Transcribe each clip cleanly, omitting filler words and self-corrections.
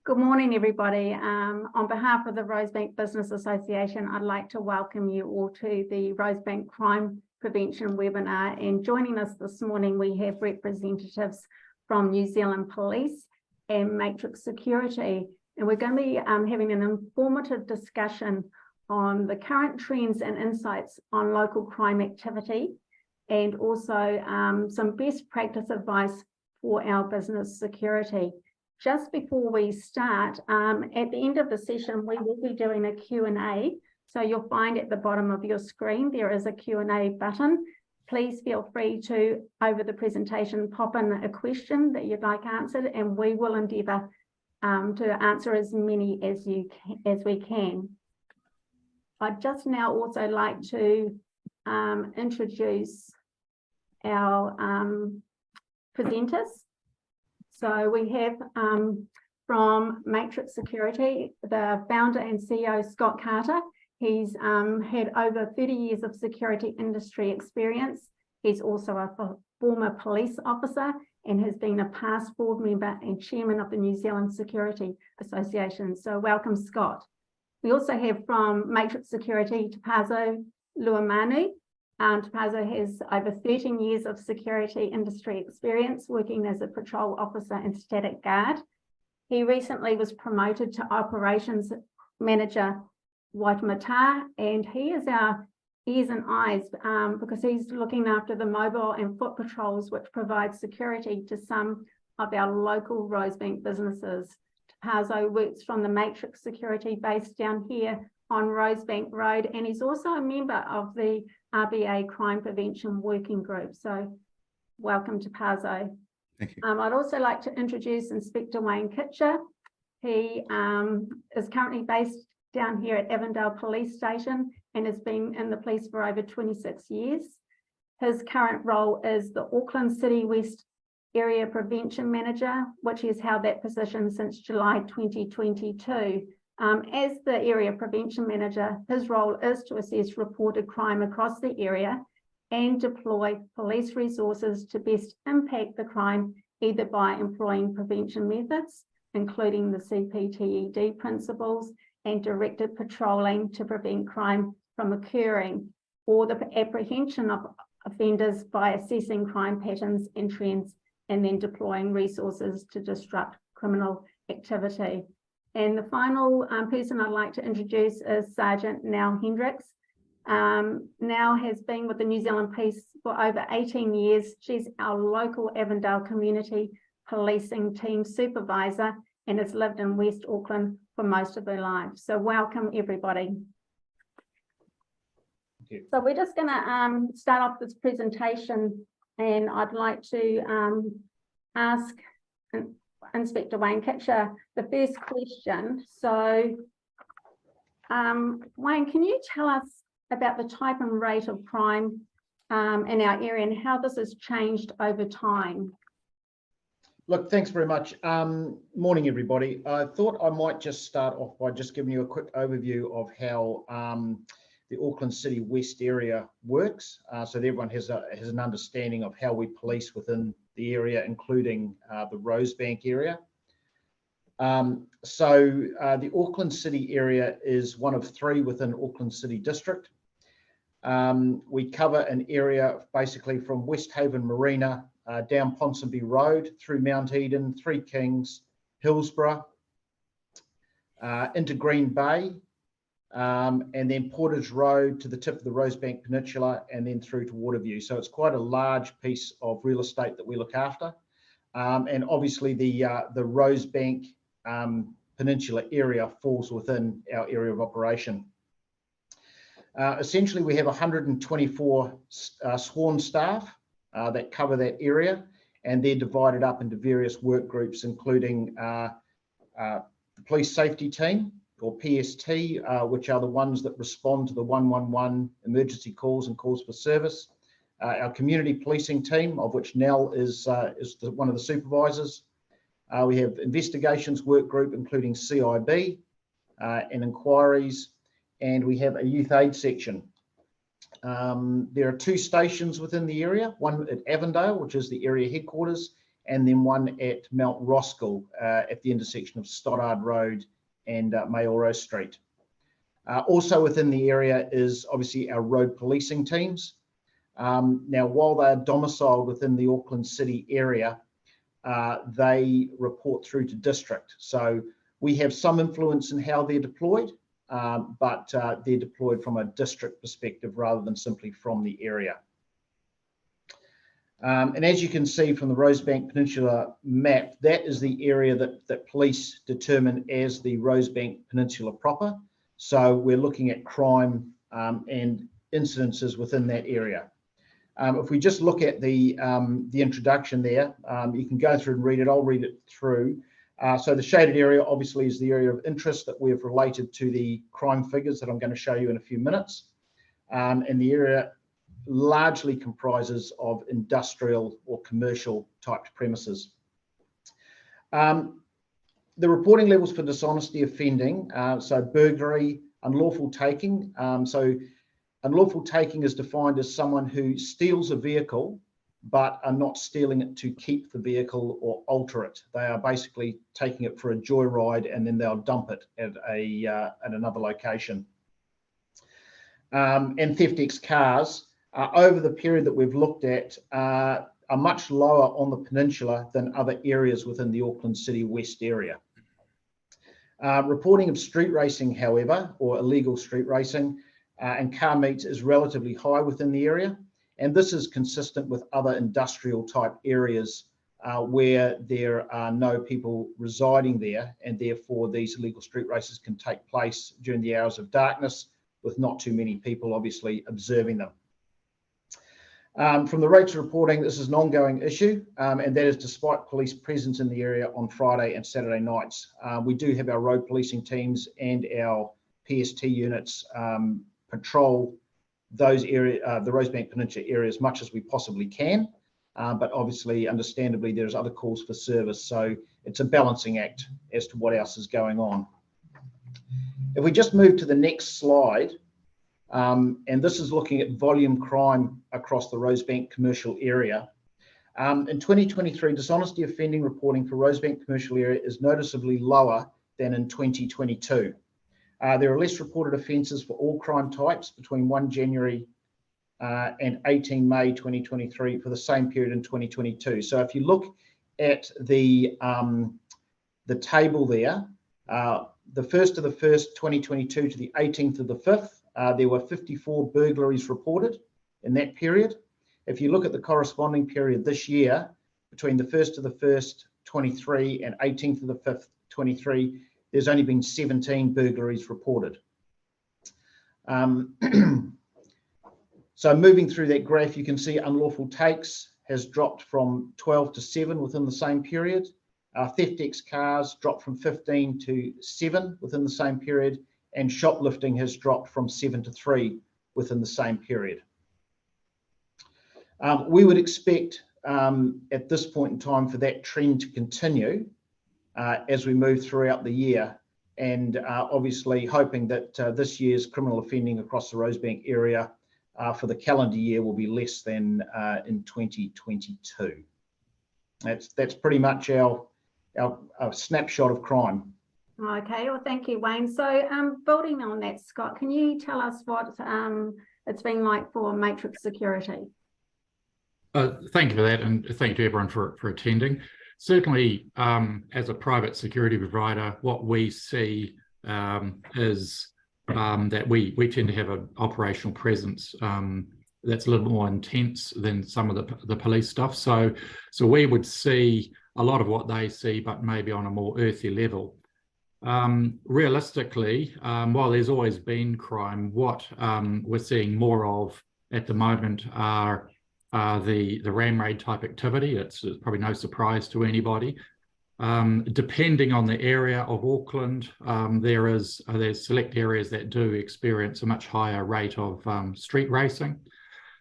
Good morning, everybody. On behalf of the Rosebank Business Association, I'd like to welcome you all to the Rosebank Crime Prevention webinar. And joining us this morning, we have representatives from New Zealand Police and Matrix Security. And we're going to be having an informative discussion on the current trends and insights on local crime activity, and also some best practice advice for our business security. Just before we start, at the end of the session, we will be doing a Q&A. So you'll find at the bottom of your screen, there is a Q&A button. Please feel free to, over the presentation, pop in a question that you'd like answered, and we will endeavour to answer as many as we can. I'd just now also like to introduce our presenters. So we have from Matrix Security, the founder and CEO, Scott Carter. He's had over 30 years of security industry experience. He's also a former police officer and has been a past board member and chairman of the New Zealand Security Association. So welcome, Scott. We also have from Matrix Security, Tapazo Luamanu. Tapazo has over 13 years of security industry experience working as a patrol officer and static guard. He recently was promoted to operations manager Waitemata, and he is our ears and eyes because he's looking after the mobile and foot patrols, which provide security to some of our local Rosebank businesses. Tapazo works from the Matrix Security base down here on Rosebank Road, and he's also a member of the RBA Crime Prevention Working Group. So welcome to Tapazo. Thank you. I'd also like to introduce Inspector Wayne Kitcher. He is currently based down here at Avondale Police Station and has been in the police for over 26 years. His current role is the Auckland City West Area Prevention Manager, which has held that position since July 2022. As the Area Prevention Manager, his role is to assess reported crime across the area and deploy police resources to best impact the crime, either by employing prevention methods, including the CPTED principles, and directed patrolling to prevent crime from occurring, or the apprehension of offenders by assessing crime patterns and trends, and then deploying resources to disrupt criminal activity. And the final person I'd like to introduce is Sergeant Nell Hendricks. Nell has been with the New Zealand Police for over 18 years. She's our local Avondale Community Policing Team Supervisor and has lived in West Auckland for most of her life. So welcome, everybody. Thank you. So we're just going to start off this presentation, and I'd like to ask Inspector Wayne Kitcher the first question. So Wayne, can you tell us about the type and rate of crime in our area and how this has changed over time? Look, thanks very much. Morning, everybody. I thought I might just start off by just giving you a quick overview of how the Auckland City West area works, so that everyone has an understanding of how we police within the area, including the Rosebank area. The Auckland City area is one of three within Auckland City District. We cover an area basically from West Haven Marina down Ponsonby Road through Mount Eden, Three Kings, Hillsborough, into Green Bay, and then Portage Road to the tip of the Rosebank Peninsula, and then through to Waterview. So it's quite a large piece of real estate that we look after. And obviously the Rosebank Peninsula area falls within our area of operation. Essentially, we have 124 sworn staff that cover that area, and they're divided up into various work groups, including the police safety team, or PST, which are the ones that respond to the 111 emergency calls and calls for service. Our community policing team, of which Nell is one of the supervisors. We have investigations work group, including CIB and inquiries, and we have a youth aid section. There are two stations within the area, one at Avondale, which is the area headquarters, and then one at Mount Roskill at the intersection of Stoddard Road and Mayorose Street. Also within the area is obviously our road policing teams. Now, while they're domiciled within the Auckland City area, they report through to district. So we have some influence in how they're deployed, but they're deployed from a district perspective rather than simply from the area. And as you can see from the Rosebank Peninsula map, that is the area that police determine as the Rosebank Peninsula proper. So we're looking at crime and incidences within that area. If we just look at the introduction there, you can go through and read it. I'll read it through. So the shaded area obviously is the area of interest that we've related to the crime figures that I'm going to show you in a few minutes. And the area largely comprises of industrial or commercial type premises. The reporting levels for dishonesty offending, so burglary, unlawful taking. So unlawful taking is defined as someone who steals a vehicle but are not stealing it to keep the vehicle or alter it. They are basically taking it for a joyride and then they'll dump it at another location. And theft ex cars, over the period that we've looked at, are much lower on the peninsula than other areas within the Auckland City West area. Reporting of street racing, however, or illegal street racing and car meets is relatively high within the area. And this is consistent with other industrial type areas where there are no people residing there, and therefore these illegal street races can take place during the hours of darkness with not too many people obviously observing them. From the rates of reporting, this is an ongoing issue, and that is despite police presence in the area on Friday and Saturday nights. We do have our road policing teams and our PST units patrol those areas, the Rosebank Peninsula area, as much as we possibly can. But obviously, understandably, there's other calls for service. So it's a balancing act as to what else is going on. If we just move to the next slide, and this is looking at volume crime across the Rosebank commercial area. In 2023, dishonesty offending reporting for Rosebank commercial area is noticeably lower than in 2022. There are less reported offences for all crime types between 1 January and 18 May 2023 for the same period in 2022. So if you look at the table there, the 1st of the 1st, 2022 to the 18th of the 5th, there were 54 burglaries reported in that period. If you look at the corresponding period this year, between the 1st of the 1st, 23 and 18th of the 5th, 23, there's only been 17 burglaries reported. So moving through that graph, you can see unlawful takes has dropped from 12 to 7 within the same period. Theft ex cars dropped from 15 to 7 within the same period, and shoplifting has dropped from 7 to 3 within the same period. We would expect at this point in time for that trend to continue as we move throughout the year, and obviously hoping that this year's criminal offending across the Rosebank area for the calendar year will be less than in 2022. That's pretty much our snapshot of crime. Okay, well, thank you, Wayne. So building on that, Scott, can you tell us what it's been like for Matrix Security? Thank you for that, and thank you to everyone for attending. Certainly, as a private security provider, what we see is that we tend to have an operational presence that's a little more intense than some of the police stuff. So we would see a lot of what they see, but maybe on a more earthy level. Realistically, while there's always been crime, what we're seeing more of at the moment are the ram raid type activity. It's probably no surprise to anybody. Depending on the area of Auckland, there's select areas that do experience a much higher rate of street racing,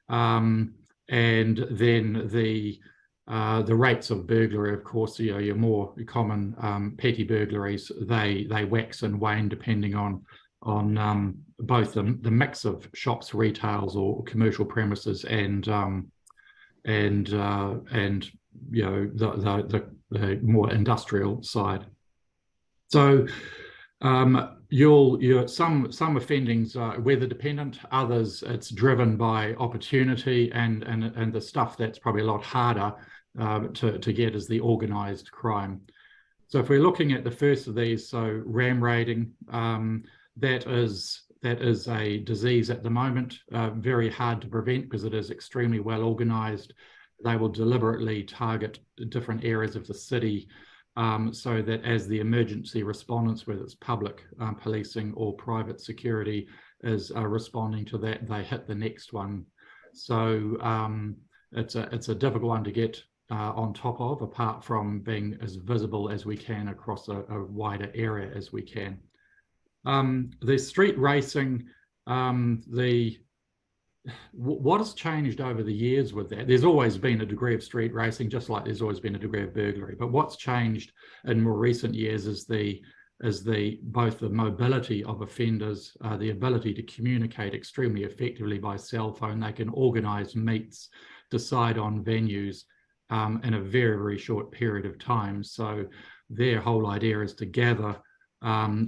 and then the rates of burglary, of course, your more common petty burglaries, they wax and wane depending on both the mix of shops, retails, or commercial premises, and you know, the more industrial side. So some offendings are weather dependent, others it's driven by opportunity, and the stuff that's probably a lot harder to get is the organised crime. So if we're looking at the first of these, so ram raiding, that is a disease at the moment, very hard to prevent because it is extremely well organised. They will deliberately target different areas of the city so that as the emergency respondents, whether it's public policing or private security, is responding to that, they hit the next one. So it's a difficult one to get on top of, apart from being as visible as we can across a wider area as we can. The street racing, what has changed over the years with that? There's always been a degree of street racing, just like there's always been a degree of burglary. But what's changed in more recent years is both the mobility of offenders, the ability to communicate extremely effectively by cell phone. They can organise meets, decide on venues in a very, very short period of time. So their whole idea is to gather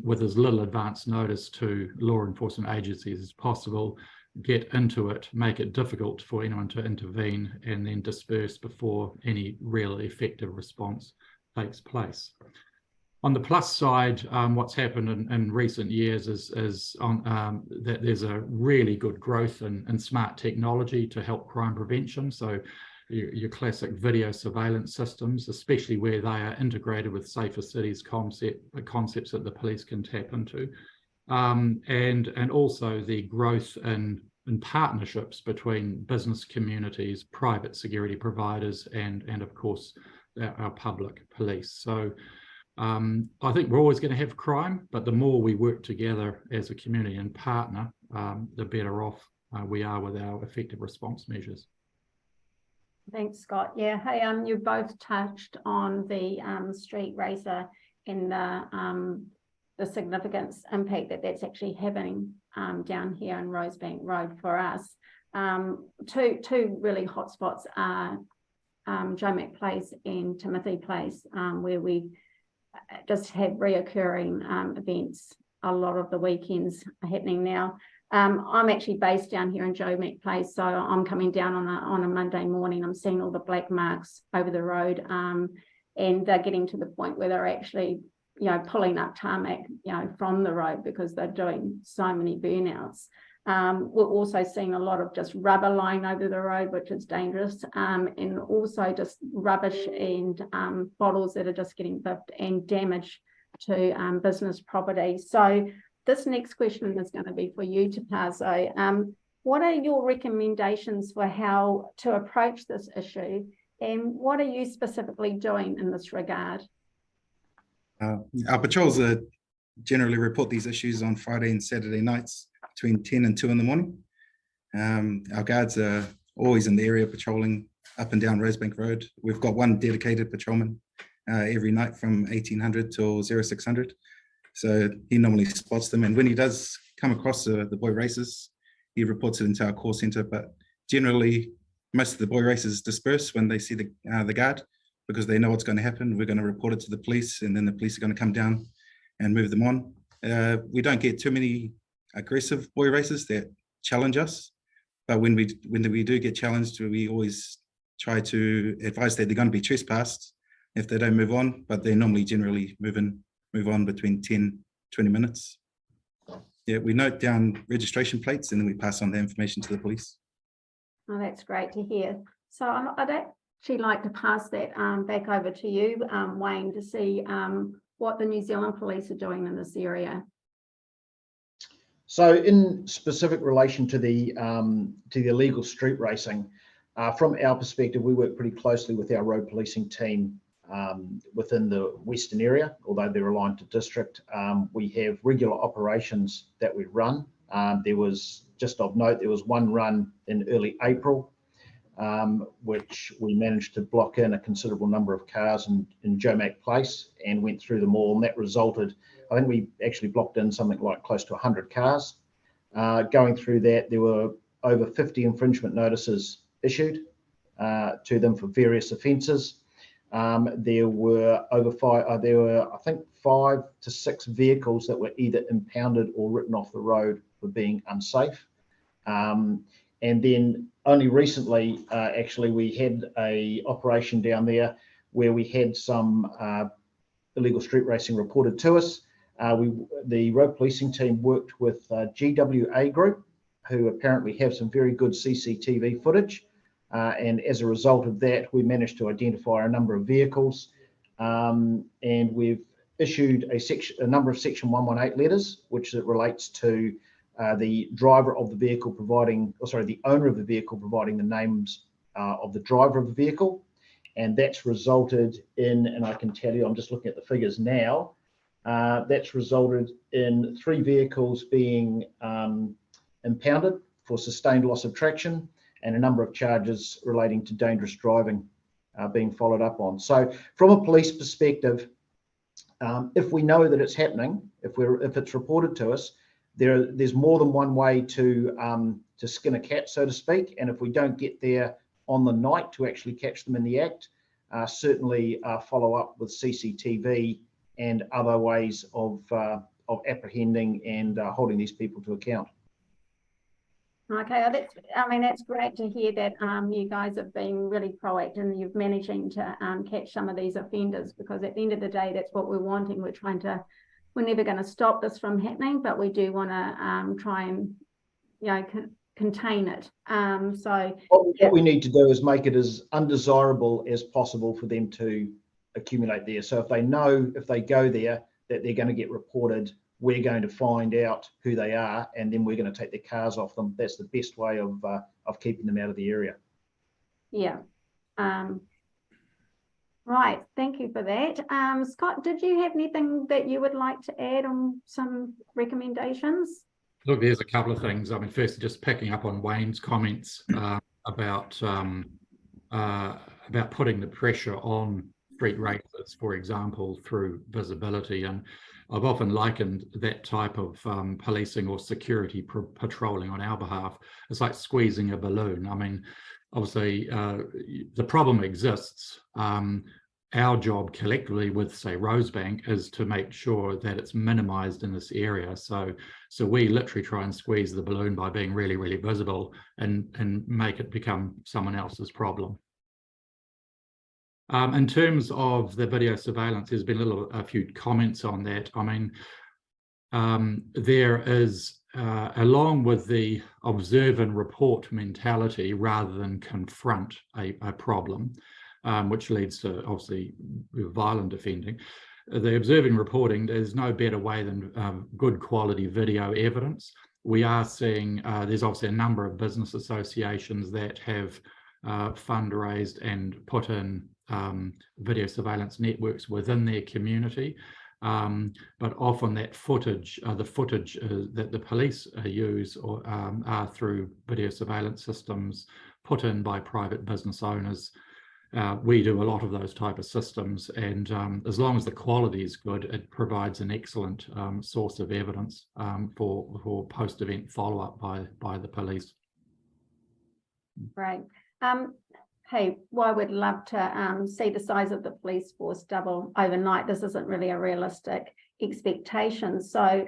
with as little advance notice to law enforcement agencies as possible, get into it, make it difficult for anyone to intervene, and then disperse before any real effective response takes place. On the plus side, what's happened in recent years is that there's a really good growth in smart technology to help crime prevention. So your classic video surveillance systems, especially where they are integrated with safer cities concepts that the police can tap into. And also the growth in partnerships between business communities, private security providers, and of course, our public police. So I think we're always going to have crime, but the more we work together as a community and partner, the better off we are with our effective response measures. Thanks, Scott. Yeah, hey, you both touched on the street racer and the significance impact that's actually having down here in Rosebank Road for us. Two really hot spots are Joe Mac Place and Timothy Place, where we just have reoccurring events. A lot of the weekends are happening now. I'm actually based down here in Joe Mac Place, so I'm coming down on a Monday morning. I'm seeing all the black marks over the road, and they're getting to the point where they're actually, pulling up tarmac, from the road because they're doing so many burnouts. We're also seeing a lot of just rubber lying over the road, which is dangerous, and also just rubbish and bottles that are just getting biffed and damage to business property. So this next question is going to be for you, Tapazo. What are your recommendations for how to approach this issue, and what are you specifically doing in this regard? Our patrols generally report these issues on Friday and Saturday nights between 10 and 2 in the morning. Our guards are always in the area patrolling up and down Rosebank Road. We've got one dedicated patrolman every night from 1800 till 0600. So he normally spots them. And when he does come across the boy races, he reports it into our call center. But generally, most of the boy races disperse when they see the guard, because they know what's going to happen. We're going to report it to the police, and then the police are going to come down and move them on. We don't get too many aggressive boy races that challenge us, but when we do get challenged, we always try to advise that they're going to be trespassed if they don't move on, but they normally generally move on between 10, 20 minutes. Yeah, we note down registration plates and then we pass on the information to the police. Oh, that's great to hear. So I'd actually like to pass that back over to you, Wayne, to see what the New Zealand Police are doing in this area. So in specific relation to the illegal street racing, from our perspective, we work pretty closely with our road policing team within the Western area, although they're aligned to district. We have regular operations that we run. There was, just of note, there was one run in early April, which we managed to block in a considerable number of cars in Joe Mac Place and went through them all, and that resulted, I think we actually blocked in something like close to 100 cars. Going through that, there were over 50 infringement notices issued to them for various offences. there were I think 5 to 6 vehicles that were either impounded or written off the road for being unsafe. And then only recently, actually, we had a operation down there where we had some illegal street racing reported to us. The road policing team worked with GWA Group, who apparently have some very good CCTV footage. And as a result of that, we managed to identify a number of vehicles, and we've issued a number of Section 118 letters, which relates to the driver of the vehicle the owner of the vehicle providing the names of the driver of the vehicle. And that's resulted in, and I can tell you, I'm just looking at the figures now, that's resulted in 3 vehicles being impounded for sustained loss of traction, and a number of charges relating to dangerous driving being followed up on. So from a police perspective, if we know that it's happening, if it's reported to us, there's more than one way to skin a cat, so to speak. And if we don't get there on the night to actually catch them in the act, certainly follow up with CCTV and other ways of apprehending and holding these people to account. Okay, that's great to hear that you guys have been really proactive and you're managing to catch some of these offenders, because at the end of the day, that's what we're wanting. We're never going to stop this from happening, but we do want to try and, contain it. What we need to do is make it as undesirable as possible for them to accumulate there. So if they go there, that they're going to get reported, we're going to find out who they are, and then we're going to take their cars off them. That's the best way of keeping them out of the area. Yeah. Right. Thank you for that. Scott, did you have anything that you would like to add on some recommendations? Look, there's a couple of things. I mean, first, just picking up on Wayne's comments about putting the pressure on street racers, for example, through visibility. And I've often likened that type of policing or security patrolling on our behalf. It's like squeezing a balloon. I mean, obviously, the problem exists. Our job collectively with, say, Rosebank is to make sure that it's minimized in this area. So we literally try and squeeze the balloon by being really, really visible and make it become someone else's problem. In terms of the video surveillance, there's been a few comments on that. I mean, there is, along with the observe and report mentality rather than confront a problem, which leads to obviously violent offending, the observing reporting, there's no better way than good quality video evidence. We are seeing there's obviously a number of business associations that have fundraised and put in video surveillance networks within their community, but often that footage, the footage that the police use are through video surveillance systems put in by private business owners. We do a lot of those type of systems, and as long as the quality is good, it provides an excellent source of evidence for post-event follow-up by the police. Right. Hey, well, I would love to see the size of the police force double overnight. This isn't really a realistic expectation. So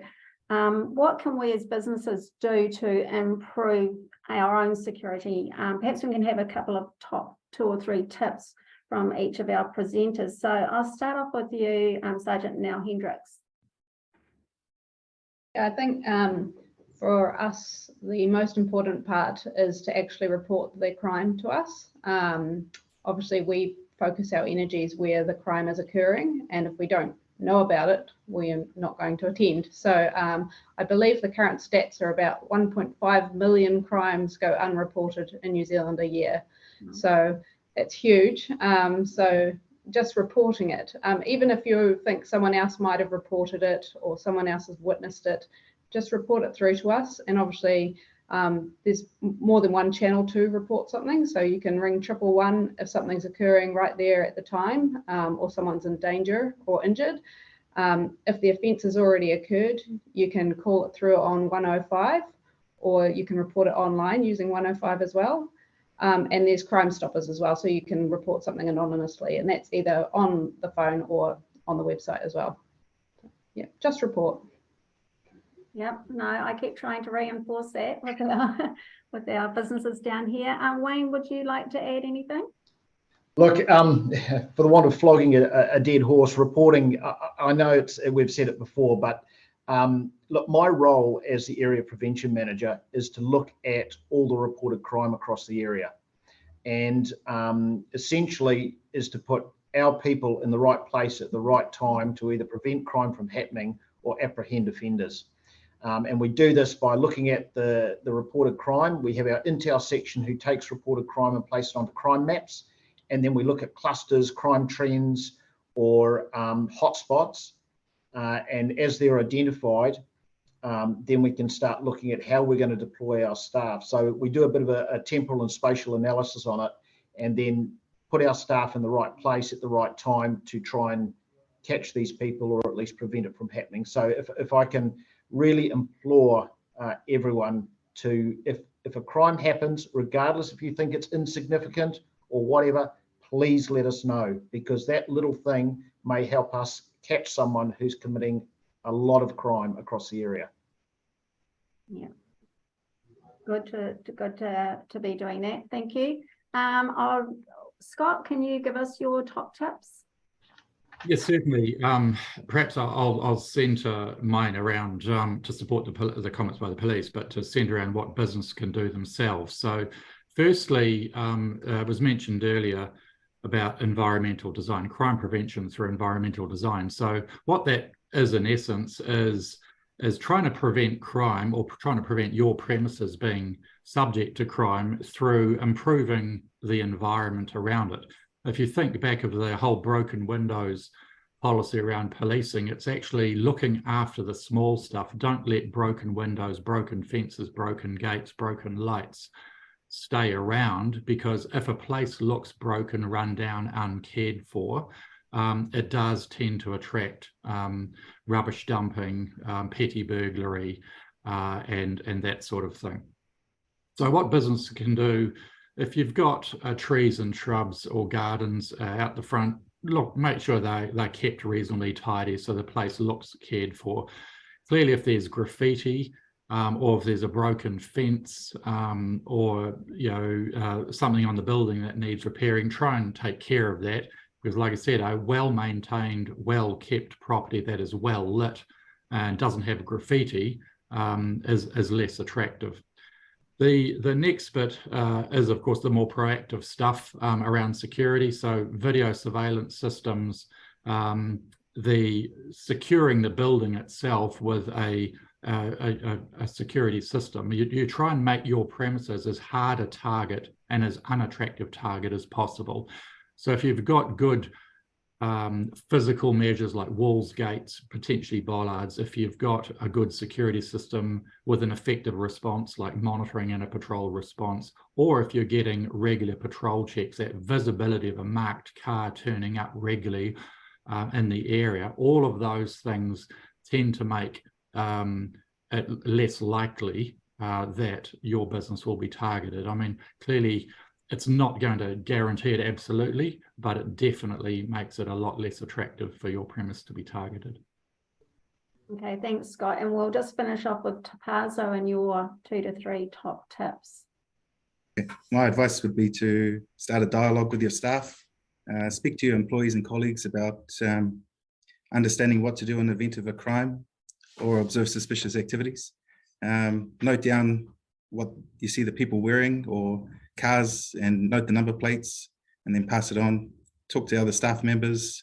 what can we as businesses do to improve our own security? Perhaps we can have a couple of top 2 or 3 tips from each of our presenters. So I'll start off with you, Sergeant Nell Hendricks. I think for us, the most important part is to actually report the crime to us. Obviously, we focus our energies where the crime is occurring, and if we don't know about it, we are not going to attend. So I believe the current stats are about 1.5 million crimes go unreported in New Zealand a year. So it's huge. So just reporting it, even if you think someone else might have reported it or someone else has witnessed it, just report it through to us. And obviously there's more than one channel to report something. So you can ring 111 if something's occurring right there at the time, or someone's in danger or injured. If the offence has already occurred, you can call it through on 105, or you can report it online using 105 as well. And there's Crime Stoppers as well, so you can report something anonymously, and that's either on the phone or on the website as well. Yeah, just report. Yep, no, I keep trying to reinforce that with our businesses down here. Wayne, would you like to add anything? Look, for the want of flogging a dead horse, reporting, I know we've said it before, but look, my role as the area prevention manager is to look at all the reported crime across the area, and essentially is to put our people in the right place at the right time to either prevent crime from happening or apprehend offenders. And we do this by looking at the reported crime. We have our Intel section who takes reported crime and places it onto crime maps. And then we look at clusters, crime trends, or hotspots. And as they're identified, then we can start looking at how we're going to deploy our staff. So we do a bit of a temporal and spatial analysis on it, and then put our staff in the right place at the right time to try and catch these people, or at least prevent it from happening. So if I can really implore everyone to, if a crime happens, regardless if you think it's insignificant or whatever, please let us know, because that little thing may help us catch someone who's committing a lot of crime across the area. Yeah, good to be doing that. Thank you. Scott, can you give us your top tips? Yes, certainly. Perhaps I'll centre mine around to support the comments by the police, but to centre around what business can do themselves. So firstly, it was mentioned earlier about environmental design, crime prevention through environmental design. So what that is in essence is trying to prevent crime, or trying to prevent your premises being subject to crime through improving the environment around it. If you think back of the whole broken windows policy around policing, it's actually looking after the small stuff. Don't let broken windows, broken fences, broken gates, broken lights stay around, because if a place looks broken, run down, uncared for, it does tend to attract rubbish dumping, petty burglary, and that sort of thing. So what business can do, if you've got trees and shrubs or gardens out the front, look, make sure they're kept reasonably tidy so the place looks cared for. Clearly, if there's graffiti, or if there's a broken fence, or something on the building that needs repairing, try and take care of that. Because like I said, a well-maintained, well-kept property that is well lit and doesn't have graffiti is less attractive. The next bit is, of course, the more proactive stuff around security. So video surveillance systems, the securing the building itself with a security system. You try and make your premises as hard a target and as unattractive target as possible. So if you've got good physical measures like walls, gates, potentially bollards, if you've got a good security system with an effective response like monitoring and a patrol response, or if you're getting regular patrol checks, that visibility of a marked car turning up regularly in the area, all of those things tend to make it less likely that your business will be targeted. I mean, clearly, it's not going to guarantee it absolutely, but it definitely makes it a lot less attractive for your premise to be targeted. Okay, thanks, Scott. And we'll just finish off with Tapazo and your 2 to 3 top tips. My advice would be to start a dialogue with your staff, speak to your employees and colleagues about understanding what to do in the event of a crime or observe suspicious activities. Note down what you see the people wearing or cars, and note the number plates, and then pass it on. Talk to other staff members,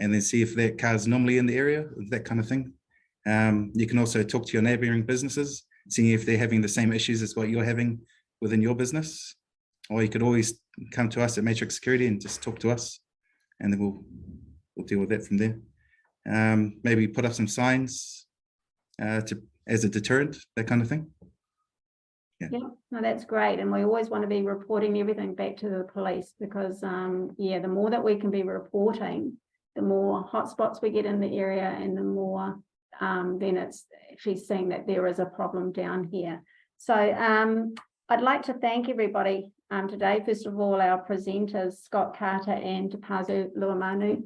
and then see if that car's normally in the area, that kind of thing. You can also talk to your neighboring businesses, seeing if they're having the same issues as what you're having within your business. Or you could always come to us at Matrix Security and just talk to us, and then we'll deal with that from there. Maybe put up some signs as a deterrent, that kind of thing. Yeah, no, that's great. And we always want to be reporting everything back to the police, because the more that we can be reporting, the more hotspots we get in the area, and the more then it's actually seeing that there is a problem down here. So I'd like to thank everybody today. First of all, our presenters, Scott Carter and Tapazu Luamanu.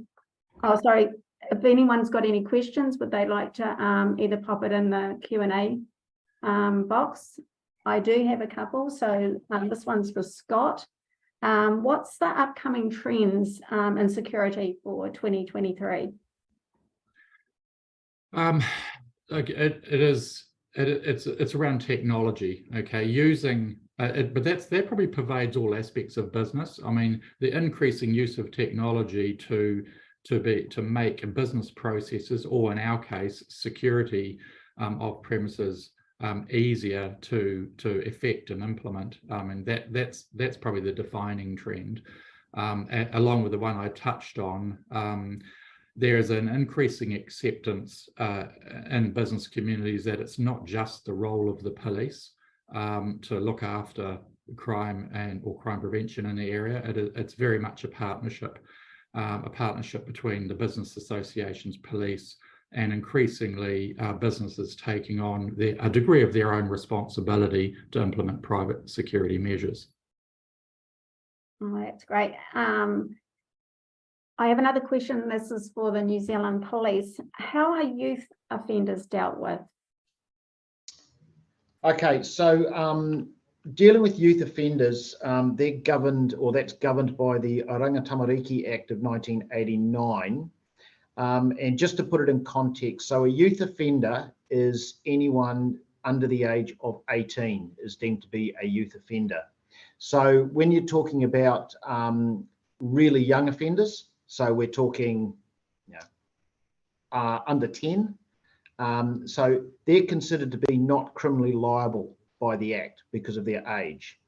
Oh, sorry, if anyone's got any questions, would they like to either pop it in the Q&A box? I do have a couple, so this one's for Scott. What's the upcoming trends in security for 2023? Like it's around technology, okay, using but that probably pervades all aspects of business. I mean, the increasing use of technology to make business processes, or in our case, security of premises easier to effect and implement. And that's probably the defining trend. Along with the one I touched on, there is an increasing acceptance in business communities that it's not just the role of the police to look after crime or crime prevention in the area. It's very much a partnership between the business associations, police, and increasingly businesses taking on a degree of their own responsibility to implement private security measures. Oh, that's great. I have another question. This is for the New Zealand Police. How are youth offenders dealt with? Okay, so dealing with youth offenders, they're governed, or that's governed by the Oranga Tamariki Act of 1989. And just to put it in context, so a youth offender is anyone under the age of 18 is deemed to be a youth offender. So when you're talking about really young offenders, so we're talking under 10, so they're considered to be not criminally liable by the Act because of their age.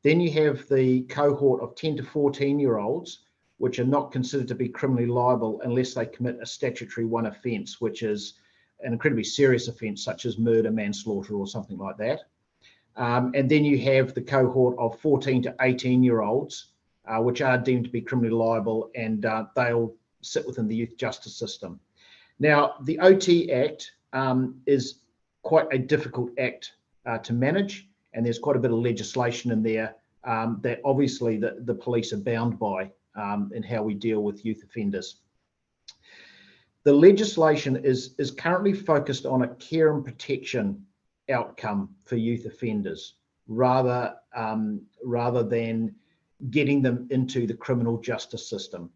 Then you have the cohort of 10 to 14-year-olds, which are not considered to be criminally liable unless they commit a statutory 1 offence, which is an incredibly serious offence, such as murder, manslaughter, or something like that. And then you have the cohort of 14 to 18-year-olds, which are deemed to be criminally liable, and they'll sit within the youth justice system. Now, the OT Act is quite a difficult act to manage, and there's quite a bit of legislation in there that obviously the police are bound by in how we deal with youth offenders. The legislation is currently focused on a care and protection outcome for youth offenders, rather than getting them into the criminal justice system,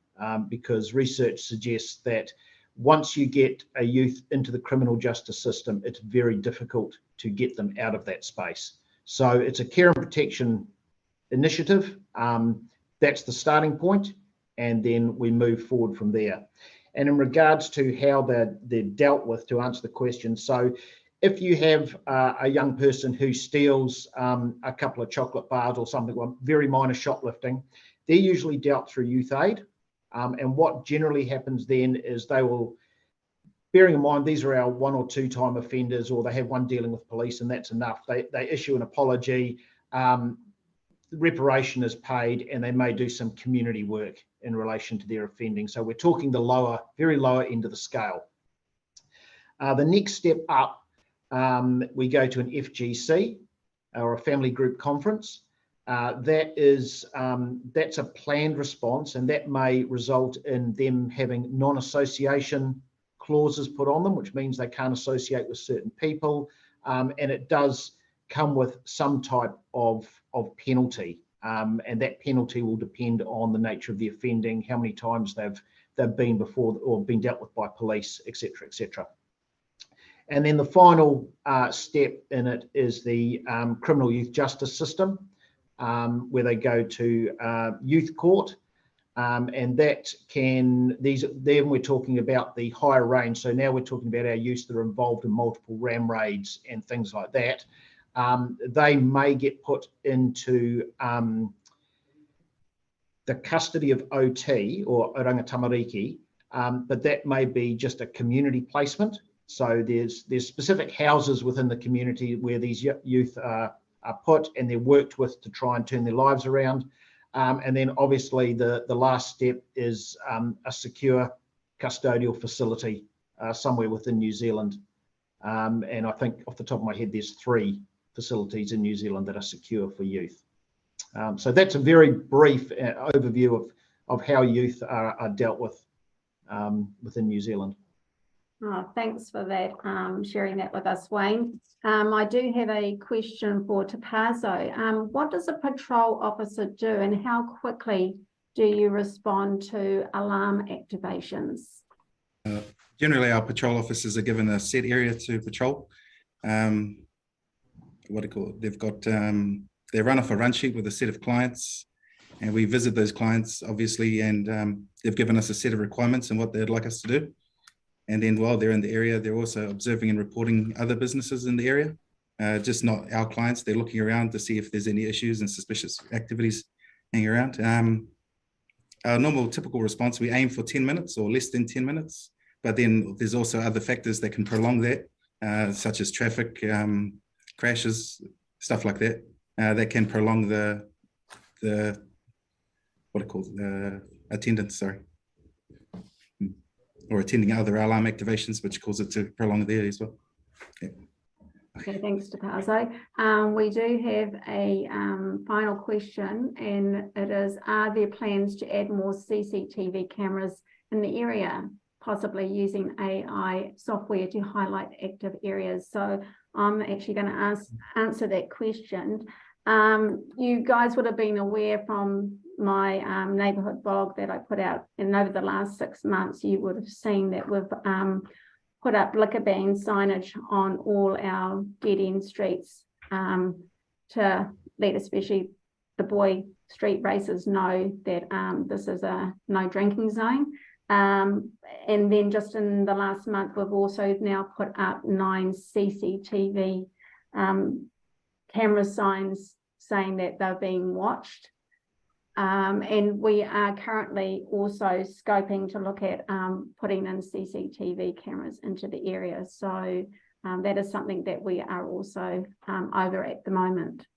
because research suggests that once you get a youth into the criminal justice system, it's very difficult to get them out of that space. So it's a care and protection initiative. That's the starting point, and then we move forward from there. And in regards to how they're dealt with, to answer the question, so if you have a young person who steals a couple of chocolate bars or something, well, very minor shoplifting, they're usually dealt through youth aid. And what generally happens then is they will, bearing in mind these are our 1 or 2 time offenders, or they have one dealing with police and that's enough, they issue an apology, reparation is paid, and they may do some community work in relation to their offending. So we're talking the very lower end of the scale. The next step up, we go to an FGC, or a family group conference. That's a planned response, and that may result in them having non-association clauses put on them, which means they can't associate with certain people, and it does come with some type of penalty, and that penalty will depend on the nature of the offending, how many times they've been before or been dealt with by police, etc., etc. And then the final step in it is the criminal youth justice system, where they go to youth court, and that then we're talking about the higher range. So now we're talking about our youths that are involved in multiple ram raids and things like that. They may get put into the custody of OT, or Oranga Tamariki, but that may be just a community placement. So there's specific houses within the community where these youth are put, and they're worked with to try and turn their lives around. And then obviously the last step is a secure custodial facility somewhere within New Zealand. And I think off the top of my head, there's 3 facilities in New Zealand that are secure for youth. So that's a very brief overview of how youth are dealt with within New Zealand. Oh, thanks for that, sharing that with us, Wayne. I do have a question for Te Pāso. What does a patrol officer do and how quickly do you respond to alarm activations? Generally, our patrol officers are given a set area to patrol. What do you call it? They've got, they run off a run sheet with a set of clients, and we visit those clients, obviously, and they've given us a set of requirements and what they'd like us to do. And then while they're in the area, they're also observing and reporting other businesses in the area, just not our clients. They're looking around to see if there's any issues and suspicious activities hanging around. Our normal typical response, we aim for 10 minutes or less than 10 minutes, but then there's also other factors that can prolong that, such as traffic, crashes, stuff like that, that can prolong the what are called attendance, sorry. Or attending other alarm activations, which cause it to prolong there as well. Yeah. Okay, thanks, Te Pāso. We do have a final question, and it is, are there plans to add more CCTV cameras in the area, possibly using AI software to highlight active areas? So I'm actually going to answer that question. You guys would have been aware from my neighbourhood blog that I put out, and over the last 6 months, you would have seen that we've put up liquor ban signage on all our dead-end streets to let especially the boy street racers know that this is a no drinking zone. And then just in the last month, we've also now put up 9 CCTV camera signs saying that they're being watched. And we are currently also scoping to look at putting in CCTV cameras into the area. So that is something that we are also over at the moment.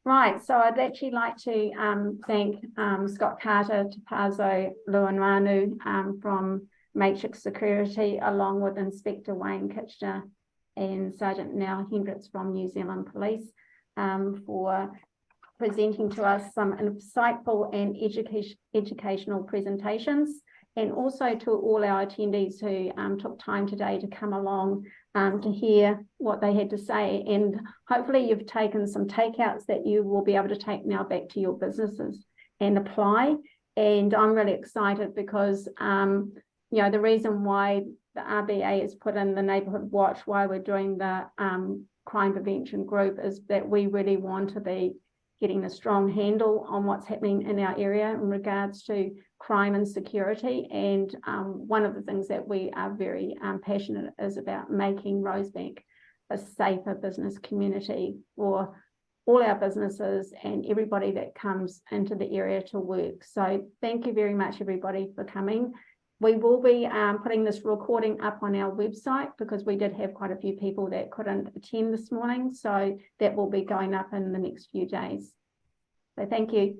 Right, so I'd actually like to thank Scott Carter, Te Pāso Luanwanu from Matrix Security, along with Inspector Wayne Kitchener and Sergeant Nell Hendricks from New Zealand Police for presenting to us some insightful and educational presentations, and also to all our attendees who took time today to come along to hear what they had to say. And hopefully you've taken some takeouts that you will be able to take now back to your businesses and apply. And I'm really excited because, you know, the reason why the RBA has put in the neighbourhood watch, why we're doing the crime prevention group, is that we really want to be getting a strong handle on what's happening in our area in regards to crime and security. And one of the things that we are very passionate is about making Rosebank a safer business community for all our businesses and everybody that comes into the area to work. So thank you very much, everybody, for coming. We will be putting this recording up on our website because we did have quite a few people that couldn't attend this morning. So that will be going up in the next few days. So thank you.